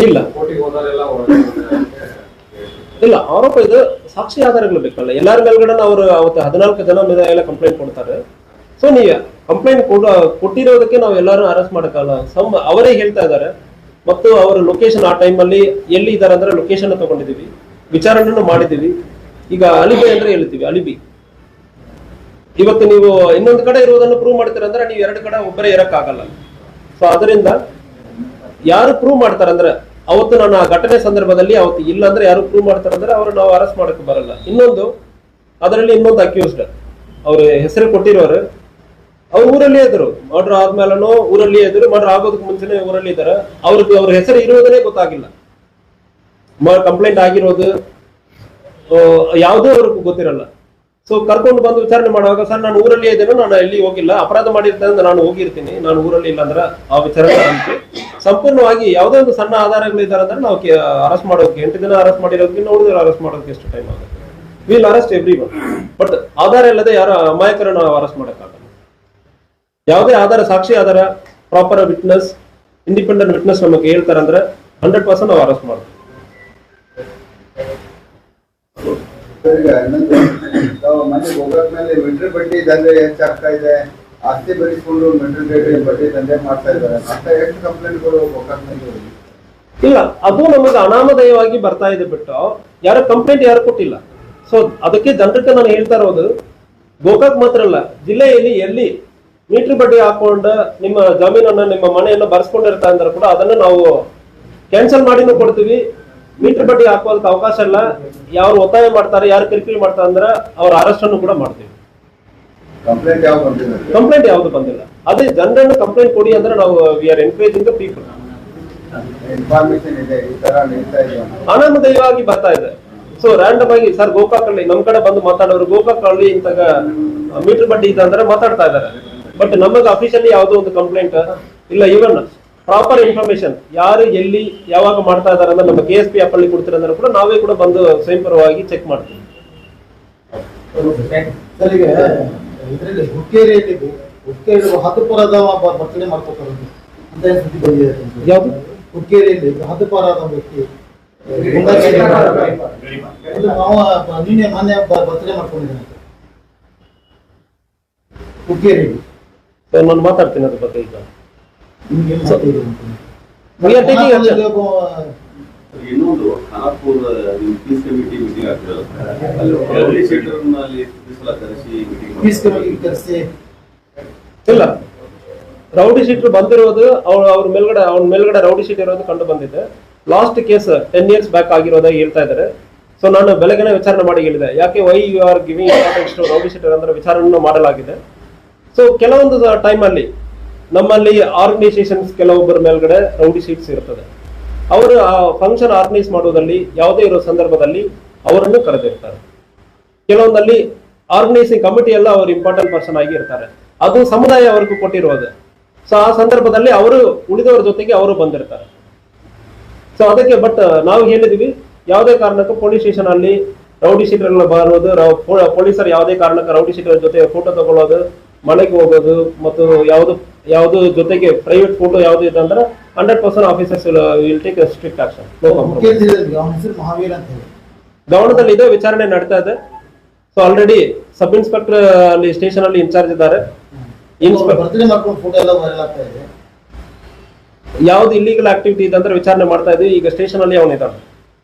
ಇಲ್ಲ ಇಲ್ಲ, ಆರೋಪ ಇದು ಸಾಕ್ಷಿ ಆಧಾರಗಳು ಬೇಕಲ್ಲ. ಎಲ್ಲಾರ ಮೇಲ್ಗಡೆ ಅವರು ಅವತ್ತು 14 ಜನ ಮೇಲೆ ಎಲ್ಲ ಕಂಪ್ಲೇಂಟ್ ಕೊಡ್ತಾರೆ. ಸೊ ನೀವು ಕಂಪ್ಲೇಂಟ್ ಕೊಟ್ಟಿರೋದಕ್ಕೆ ನಾವು ಎಲ್ಲರೂ ಅರೆಸ್ಟ್ ಮಾಡಕ್ಕಲ್ಲ. ಅವರೇ ಹೇಳ್ತಾ ಇದ್ದಾರೆ. ಮತ್ತು ಅವರ ಲೊಕೇಶನ್ ಆ ಟೈಮಲ್ಲಿ ಎಲ್ಲಿ ಇದ್ದಾರೆ ಅಂದ್ರೆ ಲೊಕೇಶನ್ ತಗೊಂಡಿದೀವಿ, ವಿಚಾರಣೆಯನ್ನು ಮಾಡಿದೀವಿ. ಈಗ ಅಲಿಬಿ ಅಂದ್ರೆ ಹೇಳ್ತೀವಿ, ಅಲಿಬಿ. ಇವತ್ತು ನೀವು ಇನ್ನೊಂದು ಕಡೆ ಇರುವುದನ್ನು ಪ್ರೂವ್ ಮಾಡ್ತೀರ ಅಂದ್ರೆ ನೀವು 2 ಕಡೆ ಒಬ್ಬರೇ ಇರಕ್ಕಾಗಲ್ಲ. ಸೊ ಅದರಿಂದ ಯಾರು ಪ್ರೂವ್ ಮಾಡ್ತಾರಂದ್ರೆ ಅವತ್ತು ನಾನು ಆ ಘಟನೆ ಸಂದರ್ಭದಲ್ಲಿ ಅವತ್ತು ಇಲ್ಲ ಅಂದ್ರೆ ಯಾರು ಪ್ರೂವ್ ಮಾಡ್ತಾರಂದ್ರೆ ಅವ್ರು ನಾವು ಅರೆಸ್ಟ್ ಮಾಡಕ್ಕೆ ಬರಲ್ಲ. ಅದರಲ್ಲಿ ಇನ್ನೊಂದು ಅಕ್ಯೂಸ್ಡ್ ಅವ್ರ ಹೆಸರು ಕೊಟ್ಟಿರೋರು ಅವ್ರು ಊರಲ್ಲೇ ಇದ್ರು. ಮರ್ಡರ್ ಆದ್ಮೇಲೂ ಊರಲ್ಲಿ ಇದ್ರು, ಮರ್ಡರ್ ಆಗೋದಕ್ಕೆ ಮುಂಚೆನೆ ಊರಲ್ಲಿ ಇದ್ದಾರೆ. ಅವ್ರ ಹೆಸರು ಇರುವುದನ್ನೇ ಗೊತ್ತಾಗಿಲ್ಲ. ಕಂಪ್ಲೇಂಟ್ ಆಗಿರೋದು ಯಾವುದೂ ಅವ್ರಿಗೆ ಗೊತ್ತಿರಲ್ಲ. ಸೊ ಕರ್ಕೊಂಡು ಬಂದು ವಿಚಾರಣೆ ಮಾಡುವಾಗ, ಸರ್ ನಾನು ಊರಲ್ಲಿ ಇದ್ದೇನೆ, ನಾನು ಎಲ್ಲಿ ಹೋಗಿಲ್ಲ, ಅಪರಾಧ ಮಾಡಿರ್ತೇನೆ, ನಾನು ಹೋಗಿರ್ತೀನಿ, ನಾನು ಊರಲ್ಲಿ ಇಲ್ಲ ಅಂದ್ರೆ ಆ ವಿಚಾರಣೆ ಸಂಪೂರ್ಣವಾಗಿ ಯಾವುದೇ ಒಂದು ಸಣ್ಣ ಆಧಾರಗಳಿದ್ದಾರೆ ಅಂದ್ರೆ ನಾವು ಅರೆಸ್ಟ್ ಮಾಡೋಕೆ 8 ದಿನ ಅರೆಸ್ಟ್ ಮಾಡಿರೋದಕ್ಕೆ ಉಳಿದ್ರೆ ಅರೆಸ್ಟ್ ಮಾಡೋದಕ್ಕೆ ಎಷ್ಟು ಟೈಮ್ ಆಗುತ್ತೆ? Will arrest everyone. But ಆಧಾರ ಇಲ್ಲದೆ ಯಾರ ಅಮಾಯಕರನ್ನು ನಾವು ಅರೆಸ್ಟ್ ಮಾಡೋಕ್ಕಾಗಲ್ಲ. ಯಾವುದೇ ಆಧಾರ, ಸಾಕ್ಷಿ ಆಧಾರ, ಪ್ರಾಪರ್ ವಿಟ್ನೆಸ್, ಇಂಡಿಪೆಂಡೆಂಟ್ ವಿಟ್ನೆಸ್ ನಮಗೆ ಹೇಳ್ತಾರೆ ಅಂದ್ರೆ 100% ನಾವು ಅರೆಸ್ಟ್ ಮಾಡ್ತೀವಿ. ಮನೆ ಗೋಕಾಕ್ ಮೇಲೆ ಮಿಲಿಟರಿ ಬಡ್ಡಿ ದಂಧೆ ಹೆಚ್ಚಾಗ್ತಾ ಇದೆ, ಆಸ್ತಿ ಬೆಳೆಸ್ಕೊಂಡು ಮಿಲಿಟರಿ ಬಡ್ಡಿ ದಂಧೆ ಮಾಡ್ತಾ ಇದ್ದಾರೆ ಅಂತ ಎಷ್ಟು ಕಂಪ್ಲೇಂಟ್ಗಳು ಗೋಕಾಕ್ ಮೇಲೆ? ಇಲ್ಲ, ಅದು ನಮಗೆ ಅನಾಮಧೇಯವಾಗಿ ಬರ್ತಾ ಇದೆ ಬಿಟ್ಟು ಯಾರು ಕಂಪ್ಲೇಂಟ್ ಯಾರು ಕೊಟ್ಟಿಲ್ಲ. ಸೊ ಅದಕ್ಕೆ ಜನರಿಗೆ ನಾನು ಹೇಳ್ತಾ ಇರೋದು, ಗೋಕಾಕ್ ಮಾತ್ರ ಅಲ್ಲ, ಜಿಲ್ಲೆಯಲ್ಲಿ ಎಲ್ಲಿ ಮೀಟರ್ ಬಡ್ಡಿ ಹಾಕೊಂಡು ನಿಮ್ಮ ಜಮೀನನ್ನ, ನಿಮ್ಮ ಮನೆಯನ್ನು ಬರ್ಸ್ಕೊಂಡಿರ್ತಾ ಅಂದ್ರೆ ಕೂಡ ಅದನ್ನು ನಾವು ಕ್ಯಾನ್ಸಲ್ ಮಾಡಿನೂ ಕೊಡ್ತೀವಿ. ಮೀಟರ್ ಬಡ್ಡಿ ಹಾಕೋದಕ್ಕೆ ಅವಕಾಶ ಇಲ್ಲ. ಯಾರು ಒತ್ತಾಯ ಮಾಡ್ತಾರೆ, ಯಾರು ಕಿರಿಕಿರಿ ಮಾಡ್ತಾರೆ ಅಂದ್ರೆ ಅವ್ರ ಅರೆಸ್ಟ್ ಅನ್ನು ಕೂಡ ಮಾಡ್ತೀವಿ. ಕಂಪ್ಲೇಂಟ್ ಯಾವ್ದು ಬಂದಿಲ್ಲ. ಅದೇ ಜನರನ್ನು ಕಂಪ್ಲೇಂಟ್ ಕೊಡಿ ಅಂದ್ರೆ ನಾವು we are encouraging the people. ಅನಾಮಧೇಯವಾಗಿ ಬರ್ತಾ ಇದೆ. ಸೊ ರ್ಯಾಂಡಮ್ ಆಗಿ ಸರ್ ಗೋಕಾಕ್ ಅಲ್ಲಿ ನಮ್ ಕಡೆ ಬಂದು ಮಾತಾಡೋರು, ಗೋಕಾಕ್ ಅಲ್ಲಿ ಇಂತಾಗ ಮೀಟರ್ ಬಡ್ಡಿ ಇದೆ ಅಂದ್ರೆ ಮಾತಾಡ್ತಾ ಇದ್ದಾರೆ. ಬಟ್ ನಮಗೆ ಅಫಿಷಿಯಲಿ ಯಾವುದೋ ಒಂದು ಕಂಪ್ಲೇಂಟ್ ಇಲ್ಲ. ಇವನ್ ಪ್ರಾಪರ್ ಇನ್ಫಾರ್ಮೇಶನ್ ಯಾರು ಎಲ್ಲಿ ಯಾವಾಗ ಮಾಡ್ತಾ ಇದಾರೆ ಅಂದ್ರೆ ನಮ್ಮ KSP ಆಪ್ ಅಲ್ಲಿ ಕೊಡ್ತೀರ ಅಂದ್ರೆ ಕೂಡ ನಾವೇ ಕೂಡ ಬಂದು ಸ್ವಯಂಪರವಾಗಿ ಚೆಕ್ ಮಾಡ್ತೀವಿ. ಇದರಲ್ಲಿ ಹುಕ್ಕೇರಿಯಲ್ಲಿ ಹದ್ದುಪುರದ ಬರ್ತಡೇ ಮಾಡ್ಕೊತಾರೆ ಅಂತ ಸುದ್ದಿ ಬಂದಿದೆ. ಯಾವುದು ಹುಕ್ಕೇರಿಯಲ್ಲಿ ಹದ್ದುಪುರದ ವ್ಯಕ್ತಿ ನಿನ್ನೆ ಮೊನ್ನೆ ಬರ್ತಡೇ ಮಾಡ್ಕೊಂಡಿದ್ದಾನೆ ಹುಕ್ಕೇರಿಯಲ್ಲಿ. ನಾನು ಮಾತಾಡ್ತೀನಿ ಅದ್ರ ಬಗ್ಗೆ. ಈಗ ಇನ್ನೊಂದು ಖಾನಾಪುರ ಪೀಸ್ ಕಮಿಟಿ ಮೀಟಿಂಗ್ ಆಗ್ತಿರೋದು, ಇಲ್ಲ ರೌಡಿ ಶೀಟರ್ ಬಂದಿರೋದು ಅವ್ರ ಮೇಲ್ಗಡೆ ರೌಡಿ ಶೀಟ್ ಇರೋದು ಕಂಡು ಬಂದಿದೆ. ಲಾಸ್ಟ್ ಕೇಸ್ 10 years ಬ್ಯಾಕ್ ಆಗಿರೋದಾಗಿ ಹೇಳ್ತಾ ಇದ್ದಾರೆ. ಸೊ ನಾನು ಬೆಳಗ್ಗೆ ವಿಚಾರಣೆ ಮಾಡಿ ಹೇಳಿದೆ, ಯಾಕೆ why you are giving importance to rowdy sheeter ಅಂದ್ರೆ ವಿಚಾರಣೆ ಮಾಡಲಾಗಿದೆ. ಸೊ ಕೆಲವೊಂದು ಟೈಮ್ ಅಲ್ಲಿ ನಮ್ಮಲ್ಲಿ ಆರ್ಗನೈಸೇಷನ್ಸ್ ಕೆಲವೊಬ್ಬರ ಮೇಲ್ಗಡೆ ರೌಡಿ ಶೀಟ್ಸ್ ಇರ್ತದೆ. ಅವರು ಆ ಫಂಕ್ಷನ್ ಆರ್ಗನೈಸ್ ಮಾಡೋದಲ್ಲಿ ಯಾವುದೇ ಇರೋ ಸಂದರ್ಭದಲ್ಲಿ ಅವರನ್ನು ಕರೆದಿರ್ತಾರೆ. ಕೆಲವೊಂದಲ್ಲಿ ಆರ್ಗನೈಸಿಂಗ್ ಕಮಿಟಿ ಎಲ್ಲ ಅವರು ಇಂಪಾರ್ಟೆಂಟ್ ಪರ್ಸನ್ ಆಗಿ ಇರ್ತಾರೆ. ಅದು ಸಮುದಾಯ ಅವರಿಗೂ ಕೊಟ್ಟಿರೋದು. ಸೊ ಆ ಸಂದರ್ಭದಲ್ಲಿ ಅವರು ಉಳಿದವರ ಜೊತೆಗೆ ಅವರು ಬಂದಿರ್ತಾರೆ. ಸೊ ಅದಕ್ಕೆ ಬಟ್ ನಾವು ಹೇಳಿದೀವಿ, ಯಾವುದೇ ಕಾರಣಕ್ಕೂ ಪೊಲೀಸ್ ಸ್ಟೇಷನ್ ಅಲ್ಲಿ ರೌಡಿ ಶೀಟರ್ ಬರೋದು, ಪೊಲೀಸರು ಯಾವುದೇ ಕಾರಣಕ್ಕೆ ರೌಡಿ ಶೀಟರ್ ಜೊತೆ ಫೋಟೋ ತಗೊಳ್ಳೋದು, ಮನೆಗೆ ಹೋಗೋದು ಮತ್ತು ಯಾವುದು ಜೊತೆಗೆ ಪ್ರೈವೇಟ್ ಫೋಟೋ ಯಾವ್ದು ಇದೆ ಅಂದ್ರೆ 100% officers will take strict action. ಗಮನದಲ್ಲಿ ಇದೆ, ವಿಚಾರಣೆ ನಡೀತಾ ಇದೆ. ಸೊ ಆಲ್ರೆಡಿ ಸಬ್ ಇನ್ಸ್ಪೆಕ್ಟರ್ ಅಲ್ಲಿ ಸ್ಟೇಷನ್ ಅಲ್ಲಿ ಇನ್ಚಾರ್ಜ್ ಇದ್ದಾರೆ. ಯಾವ್ದು ಇಲ್ಲಿಗಲ್ ಆಕ್ಟಿವಿಟಿ ಇದೆ ಅಂದ್ರೆ ವಿಚಾರಣೆ ಮಾಡ್ತಾ ಇದೀವಿ. ಈಗ ಸ್ಟೇಷನ್ ಅಲ್ಲಿ ಅವನಿದ್ದಾನೆ,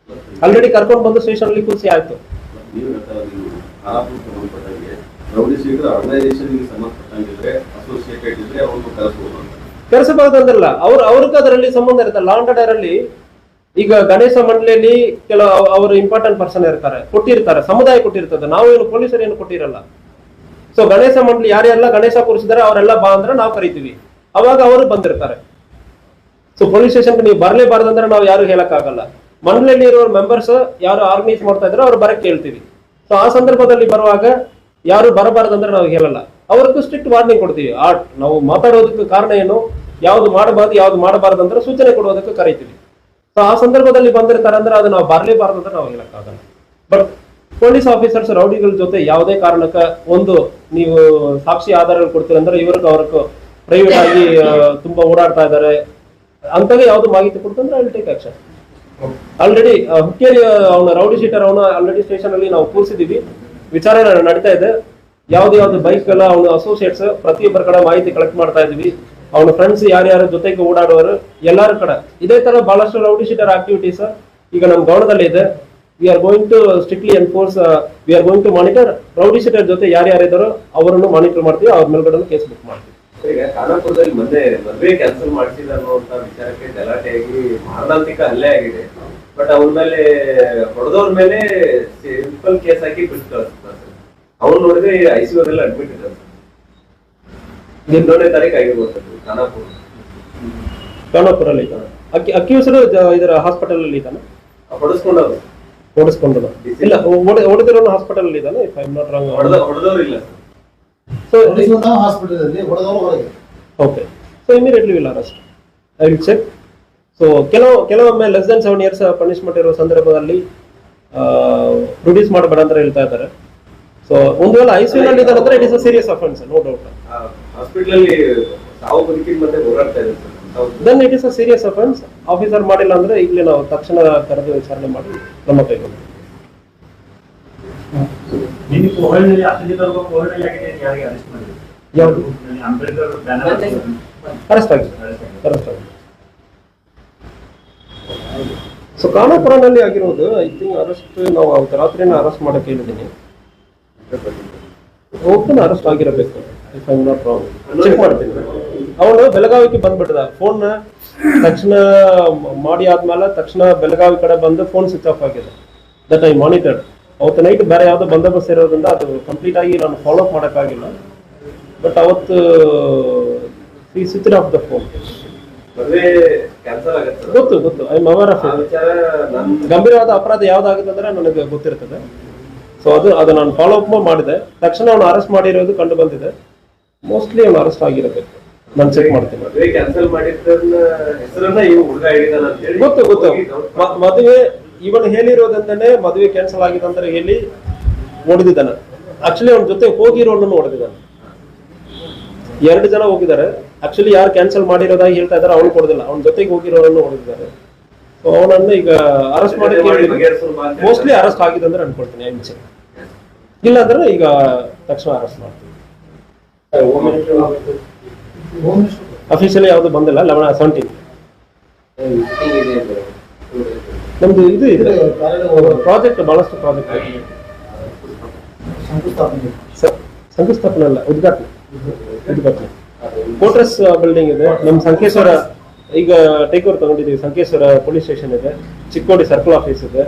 ಆಲ್ರೆಡಿ ಕರ್ಕೊಂಡು ಬಂದು ಸ್ಟೇಷನ್ ಅಲ್ಲಿ ಕೂರಿಸಿ ಆಯ್ತು. ಕರೆಸಬಹುದಂದ್ರಲ್ಲ, ಅವ್ರಿಗೆ ಅದರಲ್ಲಿ ಸಂಬಂಧ ಇರುತ್ತೆ. ಲಾ ಅಂಡ್ ಆರ್ಡರ್ ಅಲ್ಲಿ ಈಗ ಗಣೇಶ ಮಂಡಳಿಯಲ್ಲಿ ಕೆಲವು ಅವರು ಇಂಪಾರ್ಟೆಂಟ್ ಪರ್ಸನ್ ಇರ್ತಾರೆ, ಕೊಟ್ಟಿರ್ತಾರೆ, ಸಮುದಾಯ ಕೊಟ್ಟಿರ್ತದೆ. ನಾವೇನು ಪೊಲೀಸರು ಏನು ಕೊಟ್ಟಿರಲ್ಲ. ಸೊ ಗಣೇಶ ಮಂಡಳಿ ಯಾರೆಲ್ಲ ಗಣೇಶ ಕೂರಿಸಿದಾರೆ ಅವರೆಲ್ಲ ಬಾ ಅಂದ್ರೆ ನಾವು ಕರಿತೀವಿ, ಅವಾಗ ಅವರು ಬಂದಿರ್ತಾರೆ. ಸೊ ಪೊಲೀಸ್ ಸ್ಟೇಷನ್ ನೀವು ಬರಲೇಬಾರ್ದಂದ್ರೆ ನಾವು ಯಾರು ಹೇಳಕ್ಕಾಗಲ್ಲ. ಮಂಡಳಿಯಲ್ಲಿ ಇರೋ ಮೆಂಬರ್ಸ್ ಯಾರು ಆರ್ಗನೈಸ್ ಮಾಡ್ತಾ ಇದ್ರೆ ಅವ್ರು ಬರಕ್ಕೆ ಹೇಳ್ತೀವಿ. ಸೊ ಆ ಸಂದರ್ಭದಲ್ಲಿ ಬರುವಾಗ ಯಾರು ಬರಬಾರ್ದಂದ್ರೆ ನಾವು ಹೇಳಲ್ಲ, ಅವ್ರಿಗೂ ಸ್ಟ್ರಿಕ್ಟ್ ವಾರ್ನಿಂಗ್ ಕೊಡ್ತೀವಿ. ನಾವು ಮಾತಾಡೋದಕ್ಕೆ ಕಾರಣ ಏನು, ಯಾವ್ದು ಮಾಡಬಾರ್ದು ಯಾವ್ದು ಮಾಡಬಾರ್ದು ಅಂದ್ರೆ ಸೂಚನೆ ಕೊಡೋದಕ್ಕೆ ಕರಿತೀವಿ. ಸೊ ಆ ಸಂದರ್ಭದಲ್ಲಿ ಬಂದಿರ್ತಾರೆ ಅಂದ್ರೆ ಅದು ನಾವು ಬರಲೇಬಾರ್ದು ಅಂದ್ರೆ ನಾವು ಹೇಳಕ್ಕಾಗಲ್ಲ. ಬಟ್ ಪೊಲೀಸ್ ಆಫೀಸರ್ಸ್ ರೌಡಿಗಳ ಜೊತೆ ಯಾವುದೇ ಕಾರಣಕ್ಕೆ ಒಂದು ನೀವು ಸಾಕ್ಷಿ ಆಧಾರಗಳು ಕೊಡ್ತೀರಂದ್ರೆ ಅವ್ರಿಗೆ ಪ್ರೈವೇಟ್ ಆಗಿ ತುಂಬಾ ಓಡಾಡ್ತಾ ಇದ್ದಾರೆ, ಅಂತಾಗ ಯಾವ್ದು ಮಾಹಿತಿ ಕೊಡ್ತಂದ್ರೆ I will take action. Already Hukkeri ಅವನ ರೌಡಿ ಶೀಟರ್ ಅವನ ಆಲ್ರೆಡಿ ಸ್ಟೇಷನ್ ಅಲ್ಲಿ ನಾವು ಕೂರಿಸಿದೀವಿ, ವಿಚಾರಣೆ ನಡೀತಾ ಇದೆ. ಯಾವ್ದು ಬೈಕ್ ಎಲ್ಲ ಅವನ ಅಸೋಸಿಯೇಟ್ಸ್ ಪ್ರತಿಯೊಬ್ಬರ ಕಡೆ ಮಾಹಿತಿ ಕಲೆಕ್ಟ್ ಮಾಡ್ತಾ ಇದೀವಿ. ಅವನ ಫ್ರೆಂಡ್ಸ್ ಯಾರ್ಯಾರ ಜೊತೆಗೆ ಓಡಾಡುವರು ಎಲ್ಲಾರ ಕಡೆ ಇದೇ ತರ ಬಹಳಷ್ಟು ರೌಡಿ ಶೀಟರ್ ಆಕ್ಟಿವಿಟೀಸ್ ಈಗ ನಮ್ಮ ಗಮನದಲ್ಲಿ ಇದೆ. We are going to strictly enforce, we are going to monitor. Rowdy sheeter ಜೊತೆ ಯಾರ್ಯಾರಿದ್ದಾರೋ ಅವರನ್ನು ಮಾನಿಟರ್ ಮಾಡ್ತೀವಿ, ಅವ್ರ ಮೇಲ್ಗಡೆ ಕೇಸ್ ಬುಕ್ ಮಾಡ್ತೀವಿ. ಈಗ ಖಾನಾಪುರದಲ್ಲಿ ಮದುವೆ ಕ್ಯಾನ್ಸಲ್ ಮಾಡಿಸಿದ ಅನ್ನುವಂತ ವಿಚಾರಕ್ಕೆ ಗಲಾಟೆಯಾಗಿ ಮಾರಣಾಂತಿಕ ಹಲ್ಲೆ ಆಗಿದೆ. ಬಟ್ ಅವ್ರ ಮೇಲೆ ಹೊಡೆದವ್ರ ಮೇಲೆ ಸಿಂಪಲ್ ಕೇಸ್ ಹಾಕಿ ಬಿಟ್ಟು ಕಳಿಸ್ತಾರೆ. ಅವ್ರು ನೋಡಿದ್ರೆ ICU ಅಡ್ಮಿಟ್ ಇದ್ದಾರೆ. 17ನೇ ತಾರೀಕು ಆಗಿರ್ಬೋದು ಖಾನಾಪುರಲ್ಲಿ ಅಕ್ಯೂಸರು ಇದರ ಹಾಸ್ಪಿಟಲ್ ಅಲ್ಲಿ ಇದ್ದಾನೆ, ಹೊಡೆಸ್ಕೊಂಡವ್ರು ಓಡಿಸ್ಕೊಂಡಲ್ಲ ಇಲ್ಲ ಹೊಡೆದಿರೋ ಹಾಸ್ಪಿಟಲ್ ಅಲ್ಲಿ ಇದ್ದಾನೆ. If I am not wrong, ಹೊಡೆದವ್ರು ಇಲ್ಲ. ಸೊ ಹಾಸ್ಪಿಟಲ್ ಅಲ್ಲಿ ಹೊಡೆದವರು ಹೊರಗೆ. Okay, so immediately will arrest, I will check. So ಕೆಲವೊಮ್ಮೆ ಲೆಸ್ ದನ್ 7 years ಪನಿಷ್ಮೆಂಟ್ ಇರೋ ಸಂದರ್ಭದಲ್ಲಿ ಪ್ರೊಡ್ಯೂಸ್ ಮಾಡಬೇಡ ಅಂತ ಹೇಳ್ತಾ ಇದ್ದಾರೆ. ಸೊ ಒಂದು ವೇಳೆ ICU ನಲ್ಲಿ ಇದ್ದಾರೆ ಅಂದ್ರೆ it is a serious offence, no doubt. Hospital ಅಲ್ಲಿ ಸಾವು ಬದುಕಿನ ಮಧ್ಯೆ ಹೋರಾಡ್ತಾ ಇದೆ sir. Then it is a serious offence. Officer ಮಾಡಿಲ್ಲ ಅಂದ್ರೆ ಈಗಲೇ ನಾವು ತಕ್ಷಣ ಕರೆದು ವಿಚಾರಣೆ ಮಾಡಿ ನಮ್ಮ ಕೈಗೊಂಡು ಯಾವುದು ಅರೆಸ್ಟ್ ಆಗಿದೆ. ಸೊ ಖಾನಾಪುರನಲ್ಲಿ ಆಗಿರೋದು ಐ ಥಿಂಕ್ ಅರೆಸ್ಟ್ ನಾವು ಅವತ್ತು ರಾತ್ರಿನ ಅರೆಸ್ಟ್ ಮಾಡಕ್ಕೆ ಹೇಳಿದ್ದೀನಿ. ಓಪನ್ ಅರೆಸ್ಟ್ ಆಗಿರಬೇಕು if I am not wrong, check ಮಾಡ್ತೀನಿ. ಅವನು ಬೆಳಗಾವಿಗೆ ಬಂದ್ಬಿಟ್ಟದ, ಫೋನ್ ತಕ್ಷಣ ಮಾಡಿ ಆದ್ಮೇಲೆ ತಕ್ಷಣ ಬೆಳಗಾವಿ ಕಡೆ ಬಂದು ಫೋನ್ ಸ್ವಿಚ್ ಆಫ್ ಆಗಿದೆ. That I monitored. ಅವತ್ತು ನೈಟ್ ಬೇರೆ ಯಾವ್ದೋ ಬಂದೋಬಸ್ತ್ ಇರೋದ್ರಿಂದ ಅದು ಕಂಪ್ಲೀಟ್ ಆಗಿ ನಾನು ಫಾಲೋ ಅಪ್ ಮಾಡೋಕ್ಕಾಗಿಲ್ಲ. ಬಟ್ ಅವತ್ತು ಸ್ವಿಚ್ ಆಫ್ ದ ಫೋನ್. ಗೊತ್ತು I am aware of it. ಗಂಭೀರವಾದ ಅಪರಾಧ ಯಾವ್ದಾಗಿದೆ ಅಂದ್ರೆ ನನಗೆ ಗೊತ್ತಿರ್ತದೆ. ಸೊ ಅದು ನಾನು ಫಾಲೋ ಅಪ್ ಮಾಡಿದೆ. ತಕ್ಷಣ ಅವನು ಅರೆಸ್ಟ್ ಮಾಡಿರೋದು ಕಂಡು ಬಂದಿದೆ. ಮೋಸ್ಟ್ಲಿ ಅವನು ಅರೆಸ್ಟ್ ಆಗಿರಬೇಕು, ನಾನು ಚೆಕ್ ಮಾಡ್ತೀನಿ. ಗೊತ್ತು ಮದುವೆ ಇವನು ಹೇಳಿರೋದಂತಾನೆ ಮದುವೆ ಕ್ಯಾನ್ಸಲ್ ಆಗಿದೆ ಅಂತ ಹೇಳಿ ಹೊಡೆದಿದ್ದಾನೆ. ಆಕ್ಚುಲಿ ಅವನ ಜೊತೆ ಹೋಗಿರೋನನ್ನು ಹೊಡೆದಿದ್ದಾನೆ. 2 ಜನ ಹೋಗಿದ್ದಾರೆ. ಆಕ್ಚುಲಿ ಯಾರು ಕ್ಯಾನ್ಸಲ್ ಮಾಡಿರೋದಾಗಿ ಹೇಳ್ತಾ ಇದ್ದಾರೆ, ಅವ್ನು ಕೊಡೋದಿಲ್ಲ, ಅವನ ಜೊತೆಗೆ ಹೋಗಿರೋರನ್ನು ಹೊಡೆದಿದ್ದಾರೆ. ಸೊ ಅವನನ್ನು ಈಗ ಅರೆಸ್ಟ್ ಮಾಡಿ ಮೋಸ್ಟ್ಲಿ ಅರೆಸ್ಟ್ ಆಗಿದೆ ಅಂದ್ರೆ ಅನ್ಕೊಳ್ತೀನಿ. I check. ಇಲ್ಲ ಅಂದ್ರೆ ಈಗ ತಕ್ಷಣ ಅರೆಸ್ಟ್ ಮಾಡ್ತೀವಿ. ಅಫಿಷಿಯಲಿ ಯಾವುದು ಬಂದಿಲ್ಲ. 17 ನಮ್ದು ಇದು ಇದೆ ಪ್ರಾಜೆಕ್ಟ್, ಬಹಳಷ್ಟು ಪ್ರಾಜೆಕ್ಟ್. ಶಂಕುಸ್ಥಾಪನೆ ಅಲ್ಲ, ಉದ್ಘಾಟನೆ. ಕೋಟ್ರೆಸ್ ಬಿಲ್ಡಿಂಗ್ ಇದೆ ನಮ್ಮ ಸಂಕೇಶ್ವರ. ಈಗ ಟೇಕ್ ಓವರ್ ತಗೊಂಡಿದ್ದೀವಿ. ಸಂಕೇಶ್ವರ ಪೊಲೀಸ್ ಸ್ಟೇಷನ್ ಇದೆ, ಚಿಕ್ಕೋಡಿ ಸರ್ಕಲ್ ಆಫೀಸ್ ಇದೆ,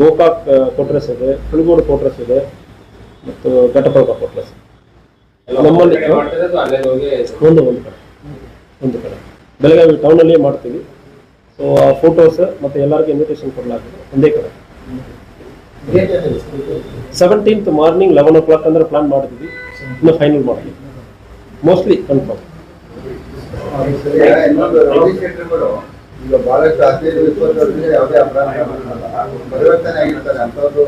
ಗೋಕಾಕ್ ಕೋಟ್ರೆಸ್ ಇದೆ, ಹುಲಗೋಡು ಕೋಟ್ರೆಸ್ ಇದೆ, ಮತ್ತು ಘಟಪ್ರಭ ಕೋಟ್ರೆಸ್. ನಮ್ಮಲ್ಲಿ ಒಂದು ಕಡೆ ಬೆಳಗಾವಿ ಟೌನ್ ಅಲ್ಲಿ ಮಾಡ್ತೀವಿ. ಸೊ ಆ ಫೋಟೋಸ್ ಮತ್ತೆ ಎಲ್ಲರಿಗೂ ಇನ್ವಿಟೇಷನ್ ಕೊಡಲಾಗಿದೆ ಒಂದೇ ಕಡೆ. 17th ಮಾರ್ನಿಂಗ್ 11 o'clock ಅಂದ್ರೆ ಪ್ಲಾನ್ ಮಾಡಿದ್ವಿ, ಇನ್ನು ಫೈನಲ್ ಮಾಡ್ತೀವಿ. Mostly confirm. ಈಗ ಬಹಳಷ್ಟು 15-20 ವರ್ಷದಿಂದ ಯಾವುದೇ ಅಪರಾಧ ಪರಿವರ್ತನೆ ಆಗಿರ್ತಾರೆ. ಅಂತದ್ದು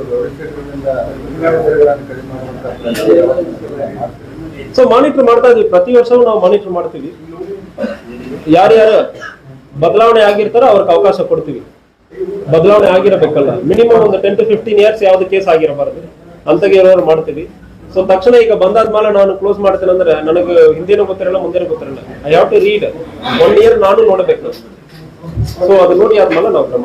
ಸೊ ಮಾನಿಟರ್ ಮಾಡ್ತಾ ಇದೀವಿ. ಪ್ರತಿ ವರ್ಷವೂ ನಾವು ಮಾನಿಟರ್ ಮಾಡ್ತೀವಿ. ಯಾರ್ಯಾರು ಬದಲಾವಣೆ ಆಗಿರ್ತಾರೋ ಅವ್ರಿಗೆ ಅವಕಾಶ ಕೊಡ್ತೀವಿ. ಬದಲಾವಣೆ ಆಗಿರಬೇಕಲ್ಲ, ಮಿನಿಮಮ್ ಒಂದು 10 to 15 years ಯಾವ್ದು ಕೇಸ್ ಆಗಿರಬಾರ್ದು ಅಂತಗೆ ಇರೋರು ಮಾಡ್ತೀವಿ. ಸೊ ತಕ್ಷಣ ಈಗ ಬಂದಾದ್ಮೇಲೆ ನಾನು ಕ್ಲೋಸ್ ಮಾಡ್ತೇನೆ ಅಂದ್ರೆ ನನಗೆ ಹಿಂದಿನ ಗೊತ್ತಿರಲ್ಲ, ಮುಂದಿನ ಗೊತ್ತಿರಲ್ಲ. I have to read 1 year ನಾನು ನೋಡ್ಬೇಕು. ಸೊ ಅದು ನೋಡಿ ಆದ್ಮೇಲೆ ನಾವು ಕ್ರಮ